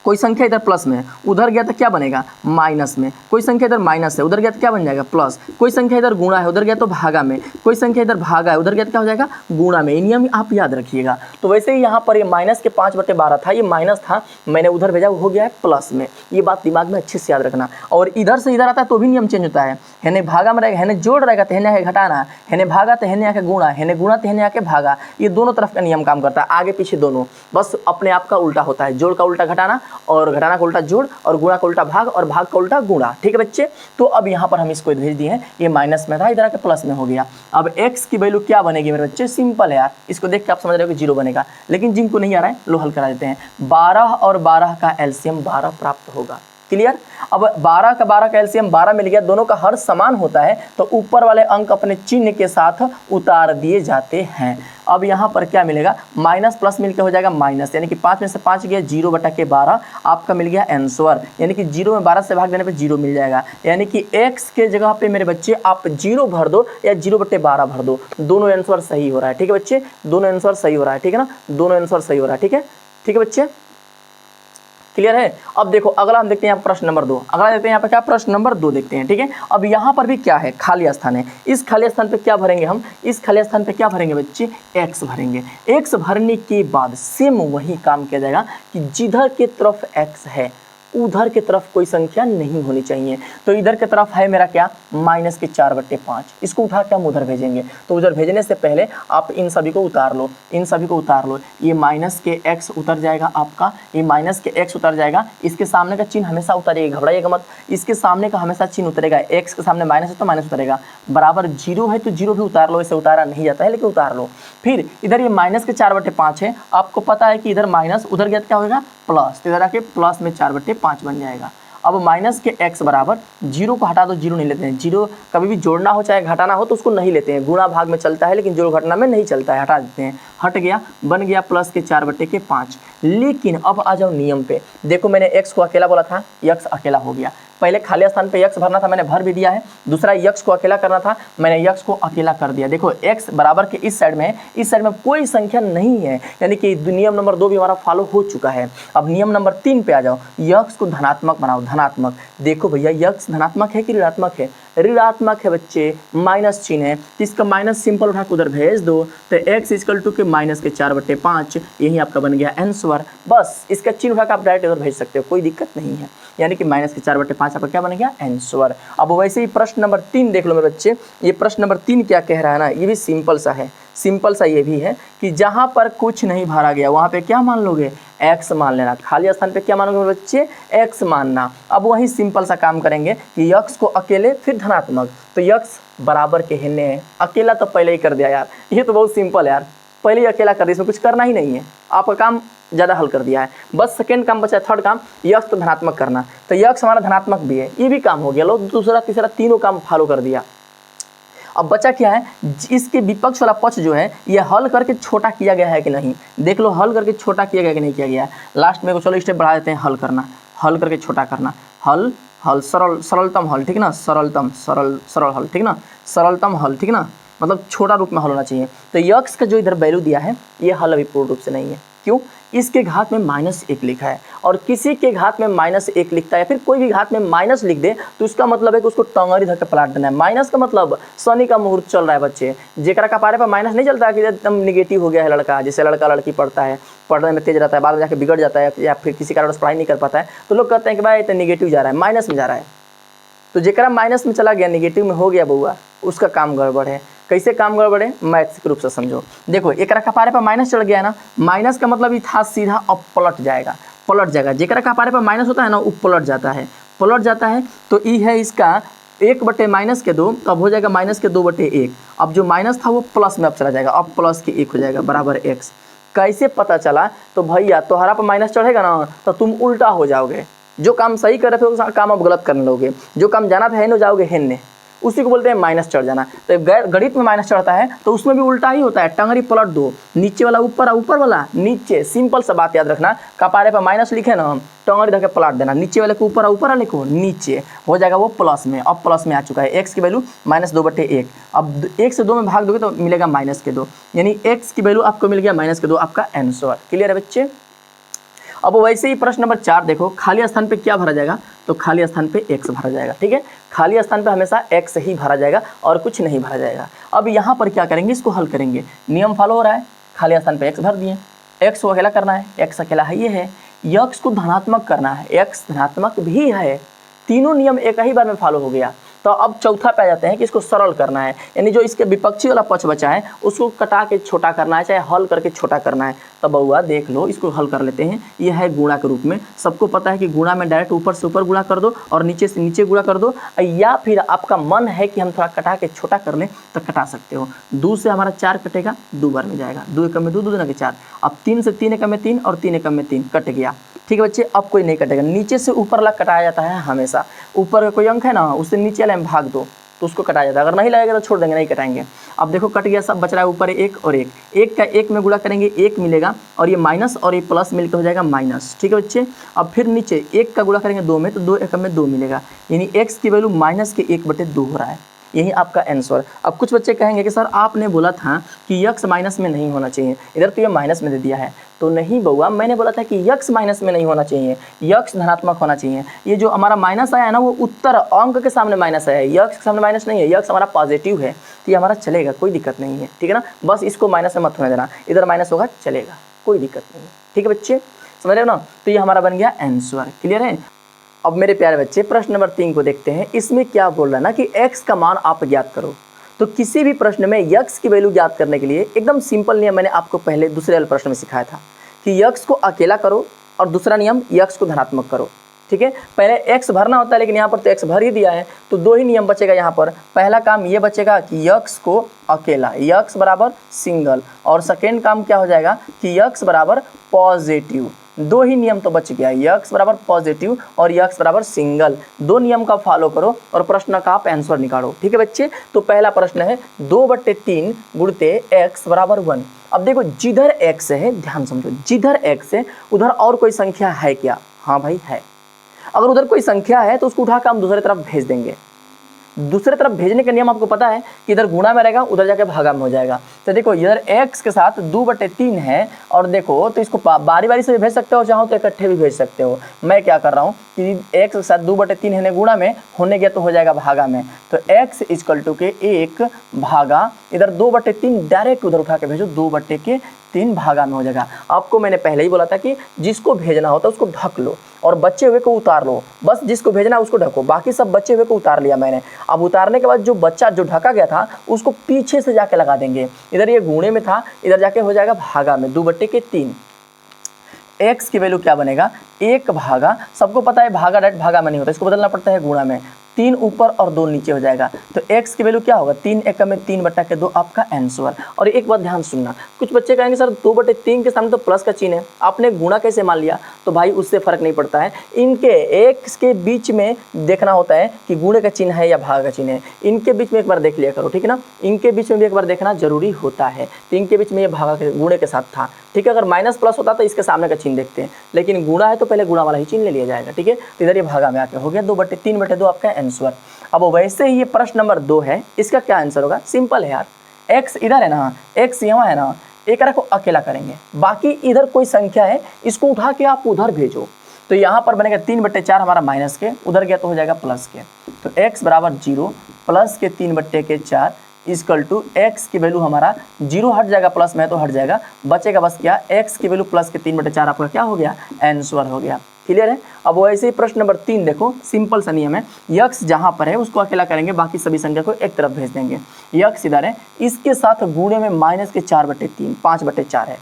कोई संख्या इधर प्लस में है, उधर गया तो क्या बनेगा माइनस में, कोई संख्या इधर माइनस है, उधर गया तो क्या बन जाएगा प्लस, कोई संख्या इधर गुणा है, उधर गया तो भागा में, कोई संख्या इधर भागा है, उधर गया तो क्या हो जाएगा गुणा में। ये नियम आप याद रखिएगा। तो वैसे ही यहाँ पर ये -5/12 था, ये माइनस था, मैंने उधर भेजा, वो हो गया है प्लस में। ये बात दिमाग में अच्छे से याद रखना। और इधर से इधर आता है तो भी नियम चेंज होता है, हेने भागा में रहेगा, हेने जोड़ रहेगा तो हेने आके घटाना, हेने भागा तो हेने आके गुणा, हेने गुणा तो हेने आके भागा। ये दोनों तरफ का नियम काम करता है, आगे पीछे दोनों, बस अपने आप का उल्टा होता है। जोड़ का उल्टा घटाना, और घटाना का उल्टा जोड़, और गुणा का उल्टा भाग, और भाग का उल्टा गुणा। ठीक है बच्चे, तो अब यहाँ पर हम इसको भेज दिए हैं, ये माइनस में था, इधर आके प्लस में हो गया। अब x की वैल्यू क्या बनेगी मेरे बच्चे, सिंपल है यार, इसको देख के आप समझ रहे हो कि 0 बनेगा, लेकिन जिनको नहीं आ रहा है लो हल करा देते हैं। 12 और 12 का एलसीएम 12 प्राप्त होगा। क्लियर। अब 12 का 12 का एलसीएम 12 मिल गया, दोनों का हर समान होता है तो ऊपर वाले अंक अपने चिन्ह के साथ उतार दिए जाते हैं। अब यहाँ पर क्या मिलेगा, माइनस प्लस मिलकर हो जाएगा माइनस, यानी कि 5 में से 5 गया 0/12 आपका मिल गया आंसर, यानी कि 0 में 12 से भाग देने पे 0 मिल जाएगा, यानी कि x के जगह पे मेरे बच्चे आप 0 भर दो या 0/12 भर दो, दोनों आंसर सही हो रहा है। ठीक है बच्चे, दोनों आंसर सही हो रहा है, ठीक है ना, दोनों आंसर सही हो रहा है। ठीक है, ठीक है बच्चे, क्लियर है। अब देखो अगला हम देखते हैं यहाँ प्रश्न नंबर 2, अगला देखते हैं यहाँ पे क्या, प्रश्न नंबर 2 देखते हैं। ठीक है, अब यहाँ पर भी क्या है, खाली स्थान है, इस खाली स्थान पे क्या भरेंगे हम, इस खाली स्थान पे क्या भरेंगे बच्चे, x भरेंगे। x भरने के बाद सेम वही काम किया जाएगा कि जिधर के तरफ x है उधर के तरफ कोई संख्या नहीं होनी चाहिए। तो इधर की तरफ है मेरा क्या, -4/5, इसको उठा के हम उधर भेजेंगे। तो उधर भेजने से पहले आप इन सभी को उतार लो, इन सभी को उतार लो, ये माइनस के x उतर जाएगा आपका, ये माइनस के x उतर जाएगा, इसके सामने का चिन्ह हमेशा उतरेगा, घबराइएगा मत, इसके सामने का हमेशा चिन्ह उतरेगा, x के सामने माइनस है तो माइनस उतरेगा, बराबर 0 है तो 0 भी उतार लो, इसे उतारा नहीं जाता है लेकिन उतार लो। फिर इधर ये -4/5 है, आपको पता है कि इधर माइनस उधर गया क्या होगा प्लस, तो इधर आके प्लस में 4/5 बन जाएगा। अब माइनस के x बराबर 0 को हटा दो, 0 नहीं लेते हैं, 0 कभी भी जोड़ना हो चाहे घटाना हो तो उसको नहीं लेते हैं, गुणा भाग में चलता है लेकिन जोड़ घटना में नहीं चलता है, हटा देते हैं, हट गया, बन गया प्लस के 4/5। लेकिन अब आ जाओ नियम पे, देखो मैंने x को अकेला बोला था, x अकेला हो गया, पहले खाली स्थान पे x भरना था मैंने भर भी दिया है, दूसरा x को अकेला करना था मैंने x को अकेला कर दिया। देखो x बराबर के इस साइड में है, इस साइड में कोई संख्या नहीं है, यानी कि नियम नंबर 2 भी हमारा फॉलो हो चुका है। अब नियम नंबर 3 पे आ जाओ, x को धनात्मक बनाओ, धनात्मक। देखो भैया x धनात्मक है कि ऋणात्मक है, ऋणात्मक है बच्चे, माइनस चिन्ह है, इसका माइनस सिंपल उठा के उधर भेज दो, तो x इक्वल टू -4/5, यही आपका बन गया आंसर। बस इसका चिन्ह उठा के आप डायरेक्ट उधर भेज सकते हो, कोई दिक्कत नहीं है, यानी कि -4/5 आपका क्या बन गया आंसर। अब वैसे ही प्रश्न नंबर 3 देख लो मेरे बच्चे, ये प्रश्न नंबर 3 क्या कह रहा है ना, ये भी सिंपल सा है, सिंपल सा ये भी है कि जहाँ पर कुछ नहीं भरा गया वहाँ पे क्या मान लोगे, x मान लेना, खाली स्थान पे क्या मानोगे मेरे बच्चे, x मानना। अब वही सिंपल सा काम करेंगे कि x को अकेले फिर धनात्मक, तो x बराबर के हिन्ने है, अकेला तो पहले ही कर दिया यार, ये तो बहुत सिंपल है यार, पहले ही अकेला कर दिया, इसमें कुछ करना ही नहीं है, आपका काम ज़्यादा हल कर दिया है। बस सेकेंड काम बचा है, थर्ड काम x तो धनात्मक करना, तो x हमारा धनात्मक भी है, ये भी काम हो गया, लो दूसरा तीसरा तीनों काम फॉलो कर दिया। अब बचा क्या है, इसके विपक्ष वाला पक्ष जो है ये हल करके छोटा किया गया है कि नहीं, देख लो हल करके छोटा किया गया कि नहीं किया गया है। लास्ट में को चलो स्टेप बढ़ा देते हैं, हल करना, हल करके छोटा करना, हल हल सरल सरलतम हल, ठीक ना, सरलतम सरल हल, ठीक ना, सरलतम हल, ठीक ना, मतलब छोटा रूप में हल होना चाहिए। तो x का जो इधर वैल्यू दिया है ये हल अभी पूर्ण रूप से नहीं है, क्यों, इसके घात में -1 लिखा है, और किसी के घात में -1 लिखता है या फिर कोई भी घात में माइनस लिख दे तो उसका मतलब है कि उसको टंगरी धर के पलट देना है। माइनस का मतलब शनि का मुहूर्त चल रहा है बच्चे, जेकरा का पारे पर माइनस नहीं चलता है कि एकदम निगेटिव हो गया है लड़का, जैसे लड़का लड़की पढ़ता है, पढ़ने में तेज रहता है, बाद में जाके बिगड़ जाता है या फिर किसी कारण पढ़ाई नहीं कर पाता है, तो लोग कहते हैं कि भाई इतना निगेटिव जा रहा है, माइनस में जा रहा है, तो जेकरा माइनस में चला गया, निगेटिव में हो गया बउआ, उसका काम गड़बड़ है। कैसे काम गड़बड़ है, मैथ्स के रूप से समझो। देखो एक का पारे पर माइनस चढ़ गया है ना, माइनस का मतलब ये था सीधा अब पलट जाएगा, जेकरा का पारे पर माइनस होता है ना वो पलट जाता है, तो ई है इसका 1/-2, तो अब हो जाएगा -2/1। अब जो माइनस था वो प्लस में अब चला जाएगा, अब प्लस के 1 हो जाएगा बराबर x। कैसे पता चला, तो भैया तोहरा पर माइनस चढ़ेगा ना तो तुम उल्टा हो जाओगे, जो काम सही कर रहे थे वो काम अब गलत करने लोगे, जो काम जाना था हेन जाओगे हेन्ने, उसी को बोलते हैं माइनस चढ़ जाना। तो गणित में माइनस चढ़ता है तो उसमें भी उल्टा ही होता है, टंगरी पलट दो, नीचे वाला ऊपर, ऊपर वाला नीचे, सिंपल सा बात याद रखना, कपारे पर माइनस लिखे ना हम टंगरी धर के पलट देना, नीचे वाले को ऊपर, ऊपर वाले को नीचे, हो जाएगा वो प्लस में। अब प्लस में आ चुका है, x की वैल्यू -2/1, अब 1 से 2 में भाग दोगे तो मिलेगा -2, यानी x की वैल्यू आपको मिल गया -2, आपका आंसर। क्लियर है बच्चे। अब वैसे ही प्रश्न नंबर 4 देखो, खाली स्थान पे क्या भरा जाएगा, तो खाली स्थान पे x भरा जाएगा, ठीक है, खाली स्थान पे हमेशा x ही भरा जाएगा और कुछ नहीं भरा जाएगा। अब यहाँ पर क्या करेंगे, इसको हल करेंगे, नियम फॉलो हो रहा है, खाली स्थान पे x भर दिए, x को अकेला करना है, x अकेला है ये है, x को धनात्मक करना है, x धनात्मक भी है, तीनों नियम एक ही बार में फॉलो हो गया। तो अब चौथा पे आ जाते हैं कि इसको सरल करना है, यानी जो इसके विपक्षी वाला पक्ष बचा है उसको कटा के छोटा करना है, चाहे हल करके छोटा करना है। तब बउआ देख लो, इसको हल कर लेते हैं, ये है गुणा के रूप में, सबको पता है कि गुणा में डायरेक्ट ऊपर से ऊपर गुणा कर दो और नीचे से नीचे गुणा कर दो, या फिर आपका मन है कि हम थोड़ा कटा के छोटा कर लें तो कटा सकते हो। 2 से हमारा 4 कटेगा, 2 बार में जाएगा, 2 एकम में 2, 2 दूना के 4, अब 3 से 3 एकम में 3 और 3 एकम में 3 कट गया, ठीक है बच्चे, अब कोई नहीं कटेगा, नीचे से ऊपर वाला कटाया जाता है हमेशा। ऊपर का कोई अंक है ना, उससे नीचे वाले में भाग दो तो उसको कटाया जाता है, अगर नहीं लगेगा तो छोड़ देंगे, नहीं कटाएंगे। अब देखो कट गया, सब बच रहा है ऊपर एक और एक, एक का एक में गुणा करेंगे एक मिलेगा, और ये माइनस और ये प्लस मिलकर हो जाएगा माइनस। ठीक है बच्चे, अब फिर नीचे एक का गुणा करेंगे दो में तो दो एक में दो मिलेगा, यानी एक्स की वैल्यू माइनस के 1/2 हो रहा है, यही आपका आंसर। अब कुछ बच्चे कहेंगे कि सर आपने बोला था कि यक्स माइनस में नहीं होना चाहिए, इधर तो ये माइनस में दे दिया है। तो नहीं बउआ, मैंने बोला था कि यक्स माइनस में नहीं होना चाहिए, यक्स धनात्मक होना चाहिए। ये जो हमारा माइनस आया है ना, वो उत्तर अंक के सामने माइनस आया है, यक्स के सामने माइनस नहीं है, यक्स हमारा पॉजिटिव है, तो ये हमारा चलेगा, कोई दिक्कत नहीं है। ठीक है ना, बस इसको माइनस में मत होने देना, इधर माइनस होगा चलेगा, कोई दिक्कत नहीं है। ठीक है बच्चे, समझ रहे हो ना, तो ये हमारा बन गया आंसर। क्लियर है। अब मेरे प्यारे बच्चे प्रश्न नंबर 3 को देखते हैं। इसमें क्या बोल रहा है ना कि x का मान आप ज्ञात करो। तो किसी भी प्रश्न में x की वैल्यू ज्ञात करने के लिए एकदम सिंपल नियम मैंने आपको पहले दूसरे वाले प्रश्न में सिखाया था कि x को अकेला करो और दूसरा नियम x को धनात्मक करो। ठीक है, पहले x भरना होता है, लेकिन यहाँ पर तो x भर ही दिया है, तो दो ही नियम बचेगा यहाँ पर। पहला काम ये बचेगा कि x को अकेला, x बराबर सिंगल, और सेकेंड काम क्या हो जाएगा कि x बराबर पॉजिटिव। दो ही नियम तो बच गया, x बराबर पॉजिटिव और x बराबर सिंगल। दो नियम का फॉलो करो और प्रश्न का आप आंसर निकालो। ठीक है बच्चे, तो पहला प्रश्न है 2/3 गुणते x बराबर 1। अब देखो जिधर x है, ध्यान समझो, जिधर x है उधर और कोई संख्या है क्या? हाँ भाई है। अगर उधर कोई संख्या है तो उसको उठाकर हम दूसरी तरफ भेज देंगे। दूसरे तरफ भेजने का नियम आपको पता है कि इधर गुणा में रहेगा, उधर जाके भागा में हो जाएगा। तो देखो इधर x के साथ 2/3 है, और देखो तो इसको बारी बारी से भी भेज सकते हो, चाहो तो इकट्ठे भी भेज सकते हो। मैं क्या कर रहा हूँ कि x के साथ 2/3 है गुणा में, होने गया तो हो जाएगा भागा में। तो x = के 1 भागा, इधर 2/3 डायरेक्ट उधर उठा के भेजो, 2/3 भागा में हो जाएगा। आपको मैंने पहले ही बोला था कि जिसको भेजना होता है उसको ढक लो और बचे हुए को उतार लो, बस जिसको भेजना है उसको ढको, बाकी सब बचे हुए को उतार लिया मैंने। अब उतारने के बाद जो बच्चा जो ढका गया था उसको पीछे से जाके लगा देंगे, इधर ये गुणे में था, इधर जाके हो जाएगा भागा में, 2/3। x की वैल्यू क्या बनेगा? 1 भागा, सबको पता है भागा डायरेक्ट भागा में नहीं होता, इसको बदलना पड़ता है गुणा में। 3 ऊपर और 2 नीचे हो जाएगा, तो x की वैल्यू क्या होगा? 3 × में 3/2 आपका आंसर। और एक बात ध्यान सुनना, कुछ बच्चे कहेंगे सर 2/3 के सामने तो प्लस का चिन्ह है, आपने गुणा कैसे मान लिया? तो भाई उससे फर्क नहीं पड़ता है, इनके x के बीच में देखना होता है कि गुणे का चिन्ह है या भाग का चिन्ह है। इनके बीच में एक बार देख लिया करो, ठीक है ना, इनके बीच में भी एक बार देखना जरूरी होता है। तो इनके बीच में ये भागा के गुणे के साथ था, ठीक है। अगर माइनस प्लस होता तो इसके सामने का चिन्ह देखते हैं, लेकिन गुणा है तो पहले गुणा वाला ही चिन्ह ले लिया जाएगा। ठीक है, तो इधर ये भागा में आके हो गया 2/3/2 आपका आंसर। अब वैसे ही ये प्रश्न नंबर 2 है, इसका क्या आंसर होगा? सिंपल है यार, x इधर है ना, x यहाँ है ना, एक को अकेला करेंगे, बाकी इधर कोई संख्या है इसको उठा के आप उधर भेजो। तो यहाँ पर बनेगा 3/4 हमारा माइनस के, उधर गया तो हो जाएगा प्लस के। तो x बराबर 0 प्लस के 3/4 = x की वैल्यू हमारा 0 हट जाएगा, प्लस में तो हट जाएगा, बचेगा बस क्या? x की वैल्यू प्लस के 3/4 आपका क्या हो गया? आंसर हो गया। क्लियर है। अब वैसे ही प्रश्न नंबर 3 देखो, सिंपल सा नियम है, x जहाँ पर है उसको अकेला करेंगे, बाकी सभी संख्या को एक तरफ भेज देंगे। x इधर है, इसके साथ गुणे में माइनस के 4/3, 5/4 है,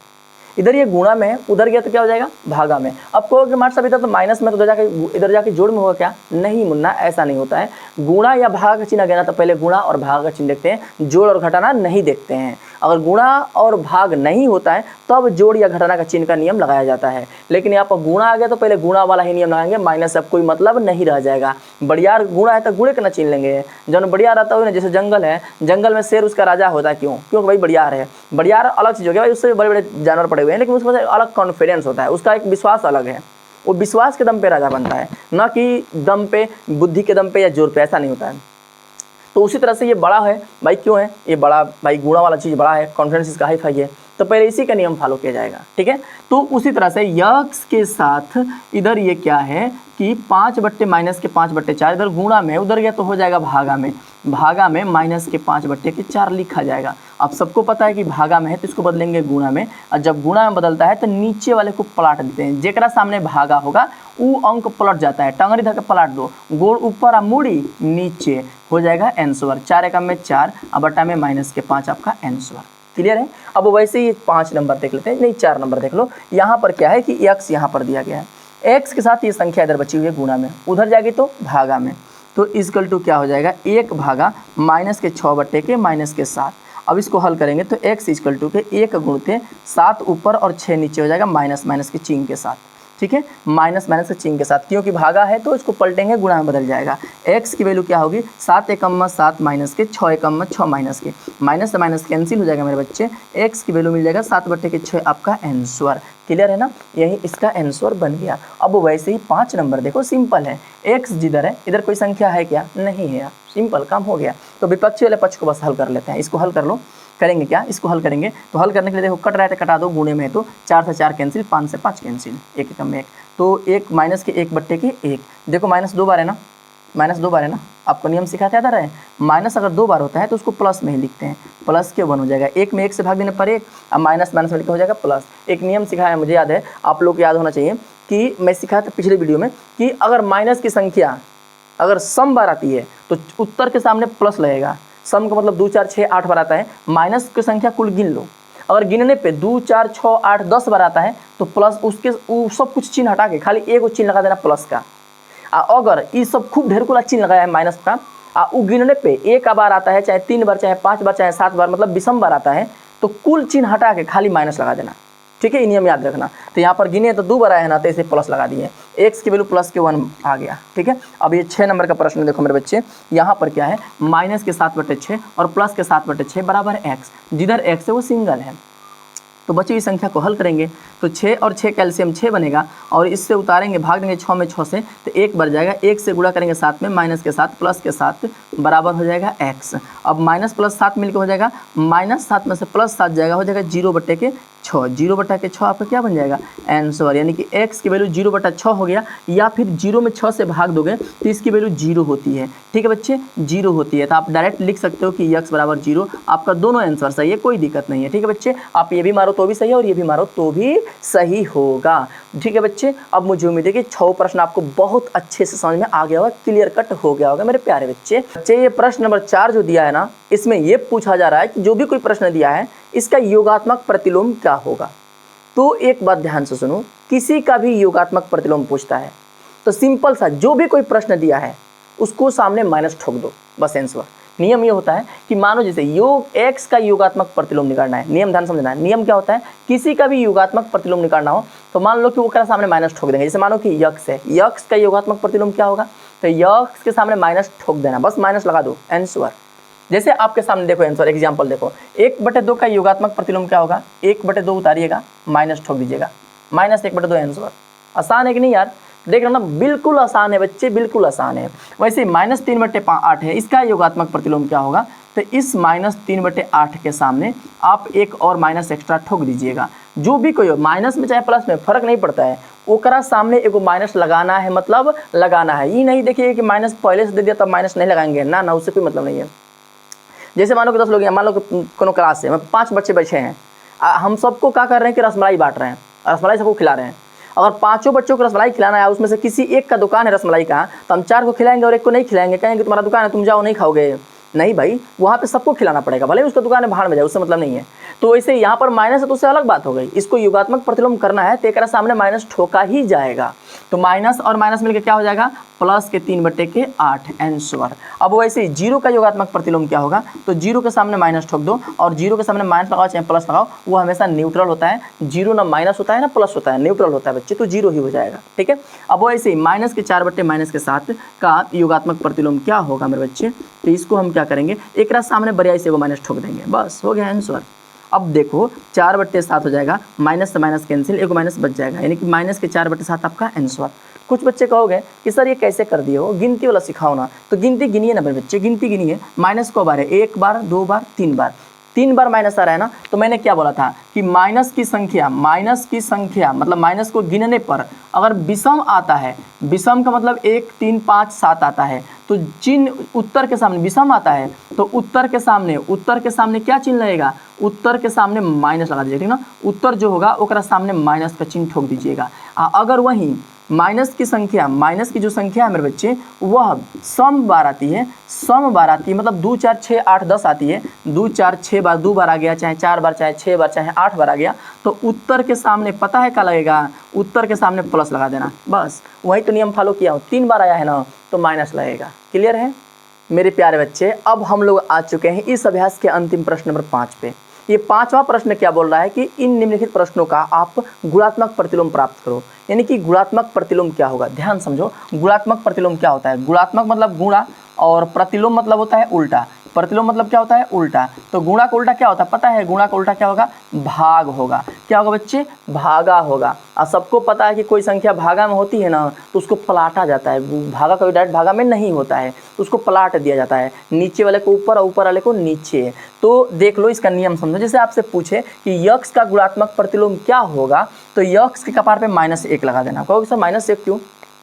इधर ये गुणा में है, उधर गया तो क्या हो जाएगा? भागा में। अब कहोगे मार्ट साहब इधर तो माइनस में, तो इधर जाके जोड़ में होगा क्या? नहीं मुन्ना, ऐसा नहीं होता है। गुणा या भाग का चिन्ह देना तो पहले गुणा और भाग का चिन्ह देखते हैं, जोड़ और घटाना नहीं देखते हैं। अगर गुणा और भाग नहीं होता है तब जोड़ या घटाना का चिन्ह का नियम लगाया जाता है, लेकिन यहाँ पर गुणा आ गया तो पहले गुणा वाला ही नियम लगाएंगे, माइनस से अब कोई मतलब नहीं रह जाएगा। बढ़ियार गुणा है तो गुणे का ना चिन्ह लेंगे, जब बढ़ियार आता हो ना, जैसे जंगल है, जंगल में शेर उसका राजा होता है, क्यों? क्योंकि भाई बढ़ियार है। बढ़ियार अलग चीज़ हो गया भाई, उससे बड़े बड़े जानवर पड़े हुए हैं, लेकिन उसके पास अलग कॉन्फिडेंस होता है, उसका एक विश्वास अलग है, वो विश्वास के दम पे राजा बनता है, ना कि दम पे, बुद्धि के दम पे या जोर पे, ऐसा नहीं होता है। तो उसी तरह से ये बड़ा है भाई, क्यों है ये बड़ा? भाई गुणा वाला चीज़ बड़ा है, कॉन्फिडेंस इसका हाई फाई है, तो पहले इसी का नियम फॉलो किया जाएगा। ठीक है, तो उसी तरह से x के साथ इधर ये क्या है कि 5/-5/4, इधर गुणा में, उधर गया तो हो जाएगा भागा में, भागा में माइनस के 5/4 लिखा जाएगा। अब सबको पता है कि भागा में है तो इसको बदलेंगे गुणा में, और जब गुणा में बदलता है तो नीचे वाले को पलट देते हैं, जेकरा सामने भागा होगा वो अंक पलट जाता है, टंगरी धके पलट दो, गोड़ ऊपर और मूड़ी नीचे, हो जाएगा आंसर। 4 × में 4 और बटा में माइनस के 5 आपका आंसर। क्लियर है। अब वैसे ही 5 नंबर देख लेते हैं, नहीं 4 नंबर देख लो। यहाँ पर क्या है कि x यहाँ पर दिया गया है, x के साथ ये संख्या इधर बची हुई है गुणा में, उधर जाएगी तो भागा में, तो = क्या हो जाएगा? 1 भागा माइनस के 6/के माइनस के 7। अब इसको हल करेंगे तो x = के 1 गुणते 7 ऊपर और 6 नीचे हो जाएगा, माइनस माइनस के चिन्ह के साथ। ठीक है, माइनस माइनस के चिन्ह के साथ, क्योंकि भागा है तो इसको पलटेंगे गुणा में बदल जाएगा। x की वैल्यू क्या होगी 7 एकम 7 माइनस के 6 एकम 6 माइनस के, माइनस से माइनस कैंसिल हो जाएगा मेरे बच्चे, x की वैल्यू मिल जाएगा 7/6 आपका आंसर। क्लियर है ना, यही इसका आंसर बन गया। अब वैसे ही 5 नंबर देखो सिंपल है, x जिधर है इधर कोई संख्या है क्या, नहीं है यार, सिंपल काम हो गया। तो विपक्षी वाले पक्ष को बस हल कर लेते हैं, इसको हल कर लो। करेंगे क्या, इसको हल करेंगे तो हल करने के लिए देखो कट रहा है तो कटा दो, गुणे में तो 4 से 4 कैंसिल, 5 से 5 कैंसिल, एक एकम में 1, तो 1 माइनस के 1/1। देखो माइनस 2 बार है ना, माइनस 2 बार है ना, आपको नियम सिखाते आता रहे, माइनस अगर 2 बार होता है तो उसको प्लस में ही लिखते हैं, प्लस के 1 हो जाएगा, 1 में 1 से भाग देने पर 1, अब माइनस माइनस में लिखा हो जाएगा प्लस। एक नियम सिखाया है मुझे याद है, आप लोग को याद होना चाहिए कि मैं सिखाया था पिछले वीडियो में कि अगर माइनस की संख्या अगर सम बार आती है तो उत्तर के सामने प्लस लगेगा। सम का मतलब 2 4 6 8 बार आता है, माइनस की संख्या कुल गिन लो, अगर गिनने पे 2 4 6 8 10 बार आता है तो प्लस उसके सब कुछ चिन्ह हटा के खाली एक चिन्ह लगा देना प्लस का। अगर ये सब खूब ढेर को चिन्ह लगाया है माइनस का, वो गिनने पे एक बार आता है, चाहे 3 बार, चाहे 5 बार, चाहे 7 बार, मतलब विषम बार आता है, तो कुल चिन्ह हटा के खाली माइनस लगा देना। ठीक है, ये नियम याद रखना। तो यहाँ पर गिने तो 2 बार आया है ना, तो इसे प्लस लगा दिए, x की वैल्यू प्लस के 1 आ गया। ठीक है, अब ये 6 नंबर का प्रश्न देखो मेरे बच्चे, यहाँ पर क्या है, माइनस के 7/6 और प्लस के 7/6 बराबर x, जिधर x है वो सिंगल है। तो बची हुई संख्या को हल करेंगे तो 6 और 6 कैल्शियम 6 बनेगा, और इससे उतारेंगे भाग देंगे 6 में 6 से, तो 1 बढ़ जाएगा, 1 से गुणा करेंगे 7 में, माइनस के 7 प्लस के 7 बराबर हो जाएगा x। अब माइनस प्लस 7 मिलकर हो जाएगा, माइनस 7 में से प्लस 7 जाएगा, हो जाएगा 0/6, 0/6 आपका क्या बन जाएगा आंसर, यानी कि x की वैल्यू 0/6 हो गया, या फिर 0 में 6 से भाग दोगे तो इसकी वैल्यू 0 होती है। ठीक है बच्चे, 0 होती है, तो आप डायरेक्ट लिख सकते हो कि x बराबर 0, आपका दोनों आंसर सही है, कोई दिक्कत नहीं है। ठीक है बच्चे, आप ये भी मारो तो भी सही है और ये भी मारो तो भी सही होगा। ठीक है बच्चे, अब मुझे उम्मीद है कि 6 प्रश्न आपको बहुत अच्छे से समझ में आ गया होगा, क्लियर कट हो गया होगा मेरे प्यारे बच्चे। ये प्रश्न नंबर 4 जो दिया है ना, इसमें ये पूछा जा रहा है कि जो भी कोई प्रश्न दिया है इसका योगात्मक प्रतिलोम क्या होगा। तो एक बात ध्यान से सुनो, किसी का भी योगात्मक प्रतिलोम पूछता है तो सिंपल सा जो भी कोई प्रश्न दिया है उसको सामने माइनस ठोक दो, बस आंसर। नियम ये होता है कि मानो जैसे योग x का योगात्मक प्रतिलोम निकालना है, नियम ध्यान समझना है। नियम क्या होता है, किसी का भी योगात्मक प्रतिलोम निकालना हो तो मान लो कि वो क्या सामने माइनस ठोक देंगे। जैसे मानो कि यक्स है, यक्स का योगात्मक प्रतिलोम क्या होगा, तो यक्स के सामने माइनस ठोक देना, बस माइनस लगा दो आंसर। जैसे आपके सामने देखो आंसर, एग्जाम्पल देखो, 1/2 का योगात्मक प्रतिलोम क्या होगा, 1/2 उतारिएगा, माइनस ठोक दीजिएगा, माइनस 1/2 आंसर। आसान है कि नहीं यार, देख रहे हो ना, बिल्कुल आसान है बच्चे, बिल्कुल आसान है। वैसे माइनस 3/8 है, इसका योगात्मक प्रतिलोम क्या होगा, तो इस माइनस 3/8 के सामने आप एक और माइनस एक्स्ट्रा ठोक दीजिएगा। जो भी कोई हो, माइनस में चाहे प्लस में फर्क नहीं पड़ता है, ओकरा सामने एक माइनस लगाना है, मतलब लगाना है। ये नहीं देखिए कि माइनस पहले से दे दिया तब माइनस नहीं लगाएंगे, ना ना, उससे कोई मतलब नहीं है। जैसे मानो कि 10 लोग हैं, मान लो कि कोनो क्लास है, 5 बच्चे बैठे हैं, हम सबको क्या कर रहे हैं कि रसमलाई बांट रहे हैं, रसमलाई सबको खिला रहे हैं। अगर 5 बच्चों को रसमलाई खिलाना है, उसमें से किसी एक का दुकान है रसमलाई का, तो हम 4 को खिलाएंगे और एक को नहीं खिलाएंगे, कहेंगे तुम्हारा दुकान है तुम जाओ नहीं खाओगे। नहीं भाई, वहाँ पे सबको खिलाना पड़ेगा, भले ही उसका दुकान है बाहर में जाए, उससे मतलब नहीं है। तो ऐसे यहाँ पर माइनस है तो उससे अलग बात हो गई, इसको योगात्मक प्रतिलोम करना है तो एक सामने माइनस ठोका ही जाएगा। तो माइनस और माइनस मिलकर क्या हो जाएगा, प्लस के 3/8 आंसर। अब वैसे ही 0 का योगात्मक प्रतिलोम क्या होगा, तो 0 के सामने माइनस ठोक दो, और 0 के सामने माइनस लगाओ चाहे प्लस लगाओ, वो हमेशा न्यूट्रल होता है। 0 ना माइनस होता है ना प्लस होता है, न्यूट्रल होता है बच्चे, तो 0 ही हो जाएगा। ठीक है, अब वैसे ही माइनस के 4/-7 का योगात्मक प्रतिलोम क्या होगा मेरे बच्चे, तो इसको हम क्या करेंगे, एक सामने बरियाई से वो माइनस ठोक देंगे, बस हो गया आंसर। अब देखो 4/7 हो जाएगा, माइनस से माइनस कैंसिल, एक माइनस बच जाएगा, यानी कि माइनस के 4/7 आपका आंसर। कुछ बच्चे कहोगे कि सर ये कैसे कर दिए हो, गिनती वाला सिखाओ ना, तो गिनती गिनिए ना मेरे बच्चे, गिनती गिनिए। माइनस को बार है, 1 बार 2 बार 3 बार, 3 बार माइनस आ रहा है ना, तो मैंने क्या बोला था कि माइनस की संख्या मतलब माइनस को गिनने पर अगर विषम आता है, विषम का मतलब 1 3 5 7 आता है, तो चिन्ह उत्तर के सामने विषम आता है तो उत्तर के सामने क्या चिन्ह लगेगा, उत्तर के सामने माइनस लगा दीजिएगा, ठीक ना। उत्तर जो होगा ओकरा सामने माइनस का चिन्ह ठोक दीजिएगा। अगर वहीं माइनस की जो संख्या है मेरे बच्चे वह सम बार आती है, मतलब 2 4 6 8 10 आती है, 2 4 6 बार 2 बार आ गया, चाहे 4 बार, चाहे 6 बार, चाहे 8 बार आ गया, तो उत्तर के सामने पता है क्या लगेगा, उत्तर के सामने प्लस लगा देना, बस वही तो नियम फॉलो किया हो। 3 बार आया है ना तो माइनस लगेगा। क्लियर है मेरे प्यारे बच्चे। अब हम लोग आ चुके हैं इस अभ्यास के अंतिम प्रश्न नंबर 5 पे। ये 5वां प्रश्न क्या बोल रहा है कि इन निम्नलिखित प्रश्नों का आप गुणात्मक प्रतिलोम प्राप्त करो। यानी कि गुणात्मक प्रतिलोम क्या होगा, ध्यान समझो। गुणात्मक प्रतिलोम क्या होता है, गुणात्मक मतलब गुणा और प्रतिलोम मतलब होता है उल्टा। प्रतिलोम मतलब क्या होता है, उल्टा। तो गुणा का उल्टा क्या होता है पता है, गुणा का उल्टा क्या होगा, भाग होगा। क्या होगा बच्चे, भागा होगा। और सबको पता है कि कोई संख्या भागा में होती है ना तो उसको पलाटा जाता है, भागा कभी डायरेक्ट भागा में नहीं होता है, तो उसको पलाट दिया जाता है, नीचे वाले को ऊपर और ऊपर वाले को नीचे। तो देख लो इसका नियम समझो। जैसे आपसे पूछे कि यक्स का गुणात्मक प्रतिलोम क्या होगा, तो यक्स के कपार पे -1 लगा देना। कहोगे सर -1 क्यों,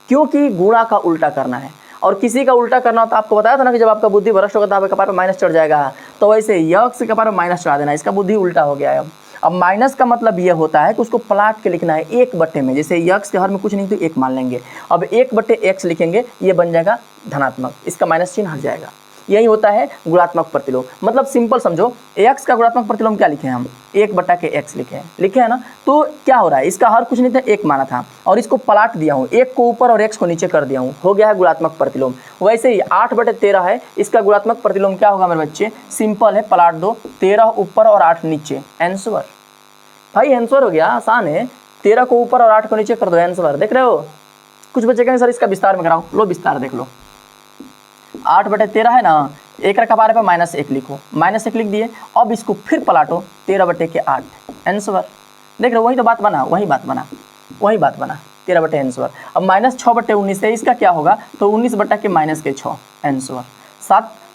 क्योंकि गुणा का उल्टा करना है। और किसी का उल्टा करना हो तो आपको बताया था ना कि जब आपका बुद्धि भ्रष्ट होगा तो आपके कपार पर माइनस चढ़ जाएगा, तो वैसे यक्स के कपार पर माइनस चढ़ा देना, इसका बुद्धि उल्टा हो गया है। अब माइनस का मतलब ये होता है कि उसको पलाट के लिखना है 1 में, जैसे यक्स के हर में कुछ नहीं तो 1 मान लेंगे। अब 1/x लिखेंगे, ये बन जाएगा धनात्मक, इसका माइनस चिन्ह हट जाएगा। यही होता है गुणात्मक प्रतिलोम। मतलब सिंपल समझो, x का गुणात्मक प्रतिलोम क्या लिखे हैं हम, 1/x लिखे हैं ना। तो क्या हो रहा है, इसका हर कुछ नहीं था 1 माना था और इसको पलाट दिया हूँ, 1 को ऊपर और x को नीचे कर दिया हूँ, हो गया है गुणात्मक प्रतिलोम। वैसे ही 8/13 है, इसका गुणात्मक प्रतिलोम क्या होगा मेरे बच्चे, सिंपल है, पलाट दो, 13 ऊपर और 8 नीचे, आंसर। भाई आंसर हो गया, आसान है। 13 को ऊपर और 8 को नीचे कर दो, आंसर। देख रहे हो, कुछ बच्चे कहेंगे सर इसका विस्तार में कराओ, लो विस्तार देख लो। 8/13 है ना, 1 रखा बारे पर -1 लिखो, -1 लिख दिए। अब इसको फिर पलाटो, 13/8 आंसर। देख रहे हो, वही तो बात बना, वही बात बना 13 आंसर। अब -6/19 है, इसका क्या होगा, तो 19/-6 आंसर।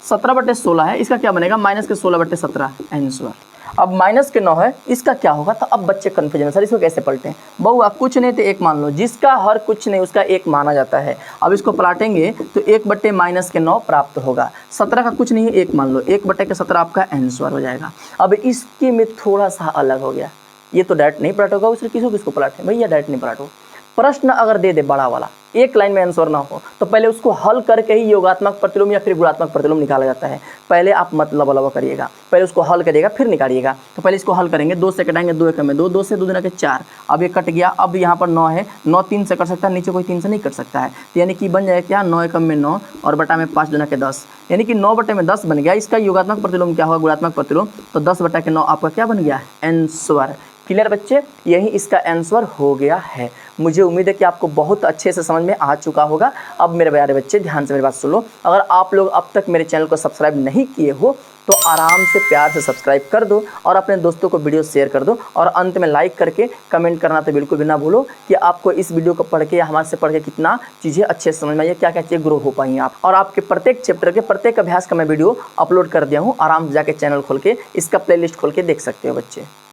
17/16 है, इसका क्या बनेगा, -16/17 आंसर। अब -9 है, इसका क्या होगा, तो अब बच्चे कन्फ्यूजन, सर इसको कैसे पलटें। बहुआ कुछ नहीं तो 1 मान लो, जिसका हर कुछ नहीं उसका 1 माना जाता है। अब इसको पलाटेंगे तो 1/-9 प्राप्त होगा। 17 का कुछ नहीं है, 1 मान लो, 1/17 आपका आंसर हो जाएगा। अब इसके में थोड़ा सा अलग हो गया, ये तो डायरेक्ट नहीं पलटोगा, उसने किसको पलटे भैया, डायरेक्ट नहीं पलटो। प्रश्न अगर दे दे बड़ा वाला, एक लाइन में आंसर ना हो, तो पहले उसको हल करके ही योगात्मक प्रतिलोम या फिर गुणात्मक प्रतिलोम निकाला जाता है। पहले आप मतलब करिएगा, पहले उसको हल करिएगा फिर निकालिएगा। तो पहले इसको हल करेंगे, 2 से कटाएंगे, 2 एक में 2, 2 से 2 दूना के 4। अब ये कट गया, अब यहाँ पर 9 है, 9 3 से कट सकता है, नीचे कोई 3 से नहीं कट सकता है, तो यानी कि बन जाएगा क्या, 9 एकम में 9 और बटा में 5 दूना के 10, यानी कि 9/10 बन गया। इसका योगात्मक प्रतिलोम क्या होगा, गुणात्मक प्रतिलोम, तो 10/9 आपका क्या बन गया, आंसर। क्लियर बच्चे, यही इसका आंसर हो गया है। मुझे उम्मीद है कि आपको बहुत अच्छे से समझ में आ चुका होगा। अब मेरे प्यारे बच्चे ध्यान से मेरी बात सुन लो, अगर आप लोग अब तक मेरे चैनल को सब्सक्राइब नहीं किए हो तो आराम से प्यार से सब्सक्राइब कर दो और अपने दोस्तों को वीडियो शेयर कर दो, और अंत में लाइक करके कमेंट करना तो बिल्कुल भी ना भूलो कि आपको इस वीडियो को पढ़ के या हमारे से पढ़ के कितना चीज़ें अच्छे से समझ में आई, क्या क्या चीज़ें ग्रो हो पाई आप। और आपके प्रत्येक चैप्टर के प्रत्येक अभ्यास का मैं वीडियो अपलोड कर दिया हूँ, आराम से जाके चैनल खोल के इसका प्लेलिस्ट खोल के देख सकते हो बच्चे।